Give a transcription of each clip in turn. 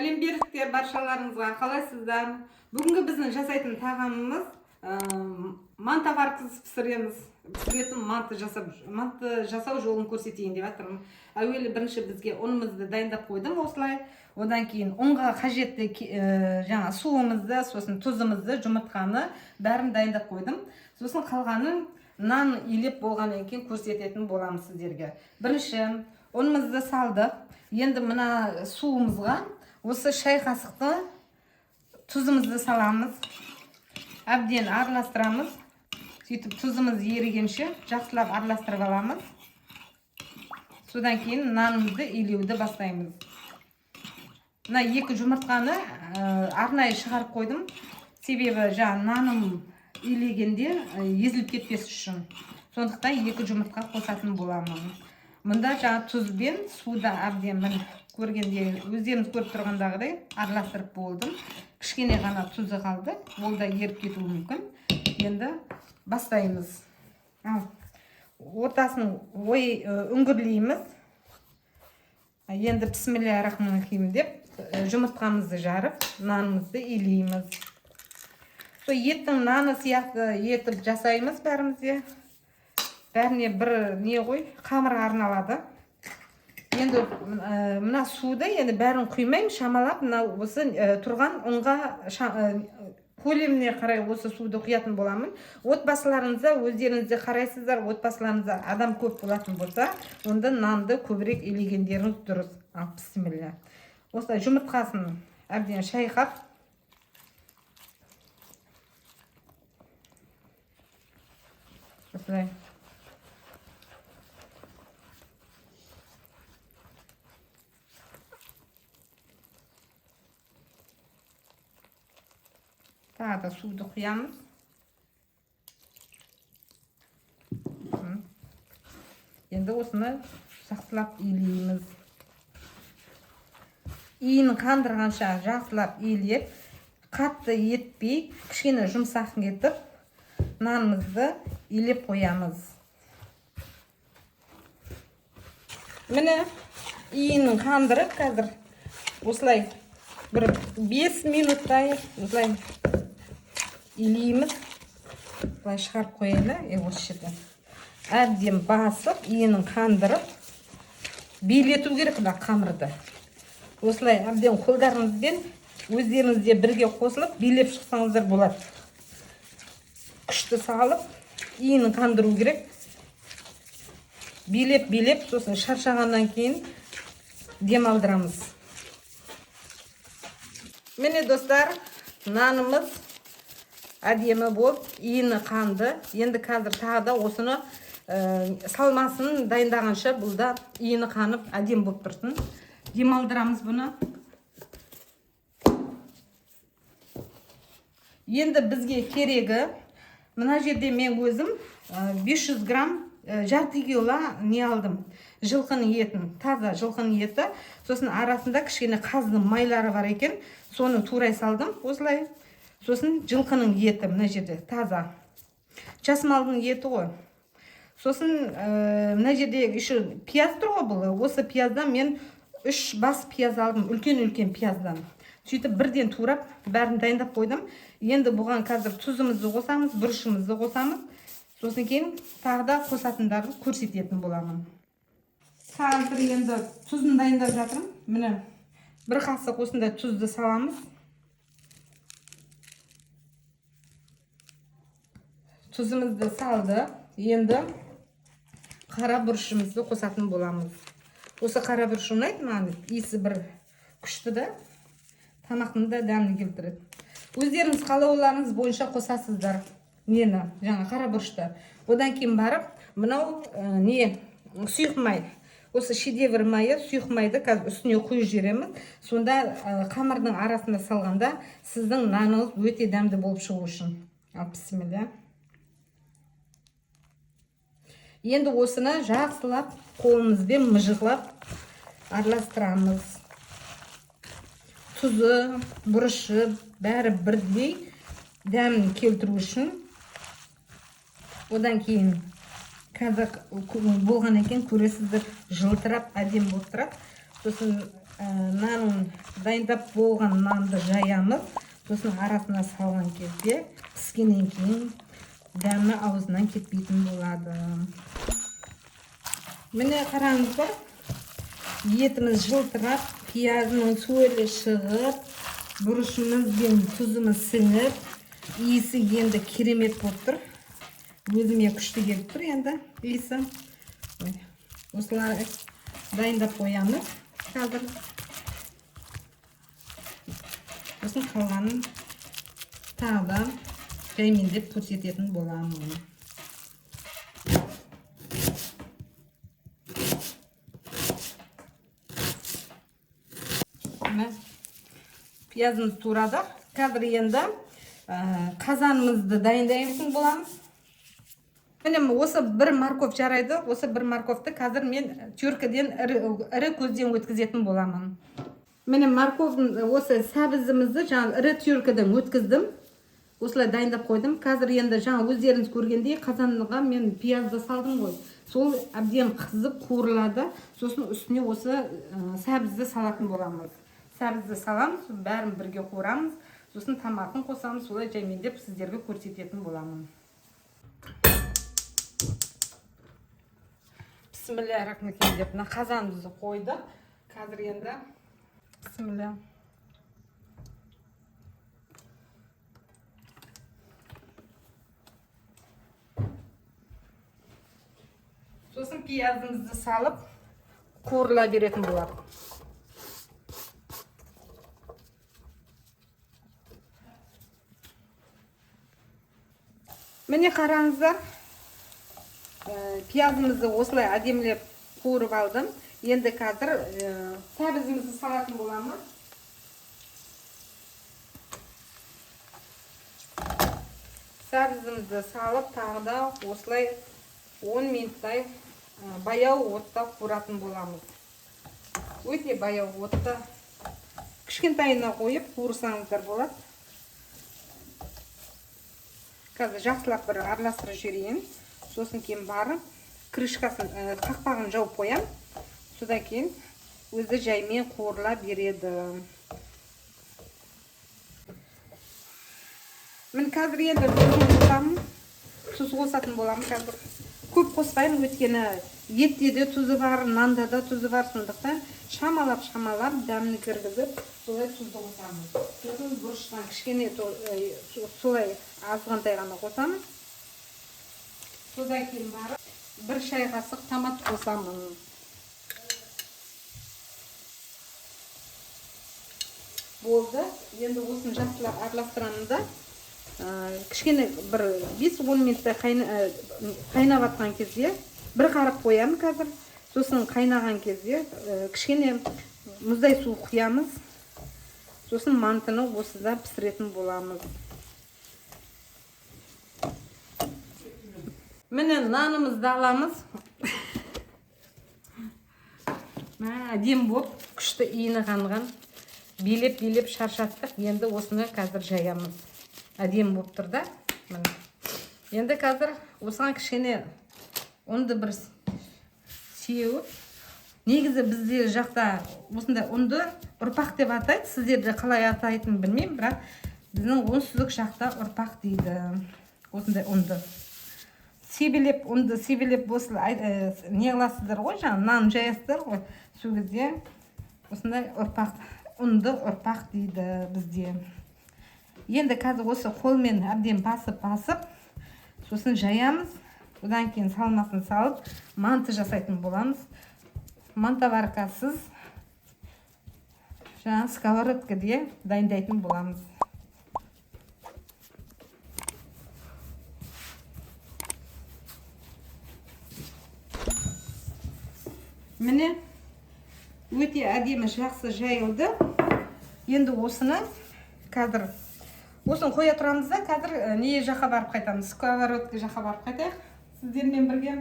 Сәлемберліктер баршаларыңызға, қалайсыздар? Бүгінгі біздің жасайтын тағамымыз манта арқылы пісіретін манты жасау жолын көрсетейін деп жатырмын. Әуелі бірінші бізге ұнымызды дайындап қойдым осылай. Одан кейін ұнға қажетті суымызды, сосын тұзымызды, жұмыртқаны бәрін дайындап қойдым. Сосын қалғанын нан илеп болғаннан кейін көрсететін боламыз сіздерге. Бірінші ұнымызды салдық. Енді мына суымызға осы шай қасықты тұзымызды саламыз. Әбден араластырамыз. Сөйтіп тұзымыз ерігенше жақсылап араластырып аламыз. Содан кейін нанымызды илеуді бастаймыз. Мына екі жұмыртқаны арнайы шығарып қойдым. Себебі наным илегенде езіліп кетпес үшін. Сондықтан екі жұмыртқа қосатын боламын. Мұнда тұз бен суда әбден көргенде өздеріңіз көріп тұрғандағыдай араластырып болдым. Кішкене ғана тұзы қалды. Ол да еріп кетуі мүмкін. Енді бастаймыз. Ортасын үңгірлейміз. Енді бисмиллахир-рахманир-рахим деп жұмыртқамызды жарып, нанымызды илейміз. Еттің наны сияқты етіп жасаймыз бәрімізде. Бәріне бір қамыр арналады. Енді мына суды енді бәрін құймайым, шамалап, осы тұрған ұнға көлеміне қарай осы суды құятын боламын. Отбасыларыңызда өздеріңізде қарайсыздар, отбасыларыңызда адам көп болатын болса, онда нанды көбірек илегендеріңіз дұрыс. Бисмилля. Осылай жұмыртқасын әбден шайқап, осылай тағы да суды құямыз. Енді осыны жақсылап илейміз. Иін қандырғанша жақсылап илеп, қатты етпей, кішкене жұмсақ етіп, нанымызды илеп қоямыз. Міне иінін қандырып, қазір осылай бір 5 минуттай осылай илейміз. Осылай шығарып қойылы, осы жерден. Әбден басып, иінін қандырып, билету керек қамырды. Осылай әбден қолдарыңызбен өздеріңізде бірге қосылып, билеп шықсаңыздар болады. Күшті салып, иінін қандыру керек. Билеп, сосын шаршағаннан кейін демалдырамыз. Міне достар, нанымыз әдемі болып, иіні қанды. Енді қазір тағы да осыны салмасын дайындағанша бұлда иіні қанып әдем болып тұрсын. Демалдырамыз бұны. Енді бізге керегі, мына жерде мен өзім 500 грамм жарты кило не алдым. Жылқының етін, таза жылқының еті. Сосын арасында кішкене қаздың майлары бар екен. Соны турай салдым, осылай. Сосын жылқының еті мына жерде таза. Жас малдың еті ғой. Сосын мына жерде еще пияз тұр ғой бұл. Осы пияздан мен 3 бас пияз алдым, үлкен пияздан. Сөйтіп бірден турап, бәрін дайындап қойдым. Енді бұған қазір тұзымызды қосамыз, бұрышымызды қосамыз. Сосын кейін тағы да қосатындарын көрсететін боламын. Қазір енді тұзын дайындап жатырмын. Міне бір қасық осындай тұзды саламыз. Тұзымызды салды. Енді қара бұрышымызды қосатын боламыз. Осы қара бұрыш ұнайды маған, иісі бір күшті да, тамақтың да дәмін келтіреді. Өздеріңіз қалауларыңыз бойынша қосасыздар. Нені, қара бұрышты. Одан кейін барып, мынау сұйық май. Осы шедевр майы, сұйық майды қазір үстіне құйып жібереміз. Сонда қамырдың арасында салғанда сіздің наныңыз өте дәмді болып шығу үшін. Бисмилля. Енді осыны жақсылап қолымызбен мұжықлап араластырамыз. Тұзы, бұрышы бәрі бірдей дәмін келтіру үшін. Одан кейін қазір болған екен көресіздер, жылтырап әдем болып тұрады. Сосын Нанын дайындап болған нанды жаямыз. Сосын арасына салған кезде піскеннен кейін дәмі аузынан кетпейтін болады. Міне қараңыздар, етіміз жылтырап, пиязының суы шығып, бұрышымыз бен тұзымыз сіңіп, иісі енді керемет болып тұр. Өзіме күшті келіп тұр енді иісі. Осылай дайындап қоямыз қазір. Сосын қалғанын тағы да жаймендеп көрсететін боламын. Пиязымыз турады. Қазір енді қазанымызды дайындайтын боламыз. Міне осы бір морков жарайды. Осы бір морковты қазір мен теркіден ірі көзден өткізетін боламын. Міне морковдың осы сәбізімізді жаңа ірі теркіден өткіздім. Осылай дайындап қойдым. Қазір енді жаңа өздеріңіз көргендей қазанға мен пиязды салдым ғой. Сол әбден қызып қуырылады. Сосын үстіне осы сәбізді салатын боламыз. Сәбізді саламыз, бәрін бірге қуырамыз. Сосын тамағын қосамыз, солай жаймендеп сіздерге көрсететін боламын. Бисмиллахир-рахманир-рахим деп мына қазанымызды қойдық. Қазір енді бисмилля. Сосын пиязымызды салып қуырыла беретін болады. Міне қараңыздар, пиязымызды осылай әдемілеп қуырып алдым. Енді қазір сәбізімізді салатын боламыз. Сәбізімізді салып, тағы да осылай 10 минуттай баяу отта қуыратын боламыз. Өте баяу отта кішкентайына қойып қуырсаңыздар болады. Қазір жақсылап бір араластырып жіберейін. Сосын кейін барып крышкасын, қақпағын жауып қоям. Содан кейін өзі жаймен қуырыла береді. Мен қазір енді тұз қосатын боламын қазір. Көп қоспаймын, өйткені етте де тұзы бар, нанда да тұзы бар, сондықтан шамалап дәмін кіргізіп, солай тұзды қосамыз. Сосын бұрыштан кішкене солай азғантай ғана қосамыз. Содан кейін барып бір шай қасық томат қосамын. Болды. Енді осыны жақсылап араластырамын да. Кішкене бір 5-10 минуттай қайнап атқан кезде бір қарап қоямын қазір. Сосын қайнаған кезде кішкене мұздай су құямыз. Сосын мантыны осыда пісіретін боламыз. Міне нанымызды аламыз. Әдем болып, күшті иіні қанған. Билеп шаршаттық. Енді осыны қазір жаямыз. Әдем болып тұр да. Енді қазір осыған кішкене ұнды бір сеуіп. Негізі бізде жақта осындай ұнды ұрпақ деп атайды. Сіздерде қалай атайтынын білмеймін, бірақ біздің оңтүстік жақта ұрпақ дейді. Осындай ұнды. Себелеп, ұнды себелеп осылай не қыласыздар ғой, жаңа нан жаясыздар ғой. Сол кезде осындай ұрпақ, ұнды ұрпақ дейді бізде. Енді қазір осы қолмен әбден басып, сосын жаямыз. Одан кейін салмасын салып, манты жасайтын боламыз. Мантаваркасыз жаңа сковородкаде дайындайтын боламыз. Міне өте әдемі жақсы жайылды. Енді осыны қазір осыны қоя тұрамыз да, қазір не жаққа барып қайтамыз? Сковородка жаққа барып қайтайық. Сіздермен бірге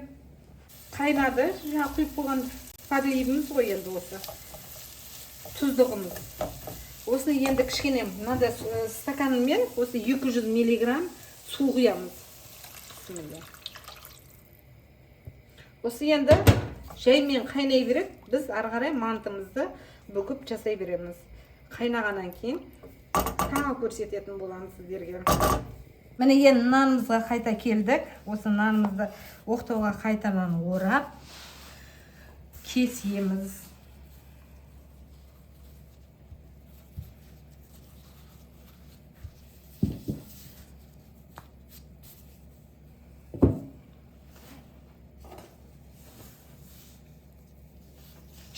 қайнады. Жаңа құйып қойған подливіміз ғой енді осы. Тұздығымыз. Осыны енді кішкене мынандай стаканымен осы 200 миллиграмм су құямыз. Осы енді жаймен қайнай береді. Біз ары қарай мантымызды бүгіп жасай береміз. Қайнағаннан кейін тағы көрсететін боламыз сіздерге. Міне енді нанымызға қайта келдік. Осы нанымызды оқтауға қайтадан орап кесеміз.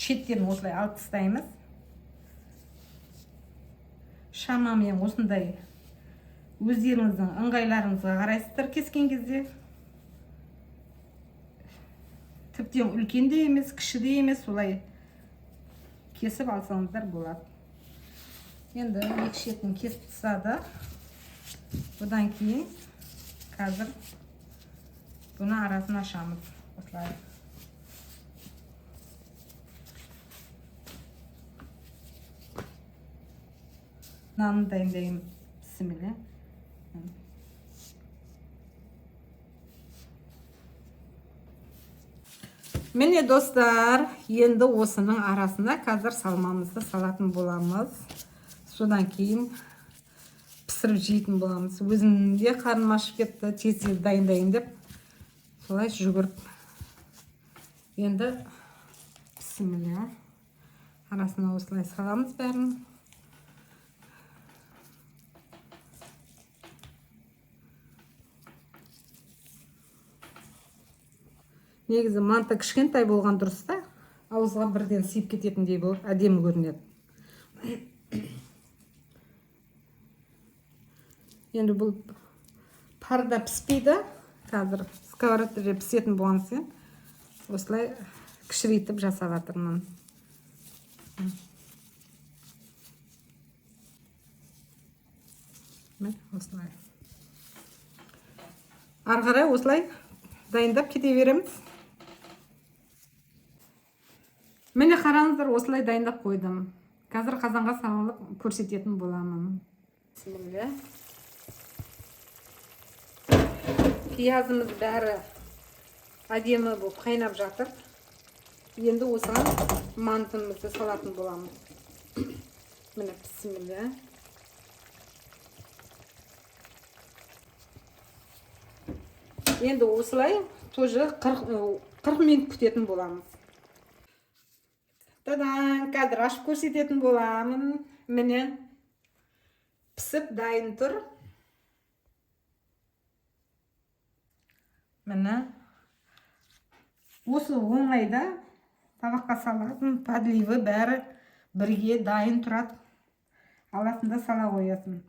Шеттерін осылай алып тастаймыз. Шамамен осындай өздеріңіздің ыңғайларыңызға қарайсыздар кескен кезде. Тіптен үлкен де емес, кіші де емес, солай кесіп алсаңыздар болады. Енді екі шетін кесіп тастады. Бұдан кейін қазір бұны арасын ашамыз. Осылай. Нанын дайындаймын. Бісміллә. Міне достар, енді осының арасында қазір салмамызды салатын боламыз. Содан кейін пісіріп жейтін боламыз. Өзімде қарным ашып кетті, тез дайындайын деп солай жүгіріп. Енді бісміллә. Арасына осылай саламыз бәрін. Негізі манта кішкентай болған дұрыс та, ауызға бірден сиып кететіндей болып, әдемі көрінеді. Енді бұл парда піспейді. Қазір сковородкада пісетін болған соң осылай кішірейтіп жасап жатырмын. Осылай. Ары қарай осылай дайындап кете береміз. Міне қараңыздар, осылай дайындап қойдым. Қазір қазанға салып көрсететін боламын. Бісміллә. Пиязымыз бәрі әдемі болып қайнап жатыр. Енді осыған мантымызды салатын боламыз. Міне бісміллә. Енді осылай тоже 40 минут күтетін боламыз. Тадан, қазір ашып көрсететін боламын. Міне пісіп дайын тұр. Міне осы оңайда табаққа салатын подливы бәрі бірге дайын тұрады. Аласында сала қоясын.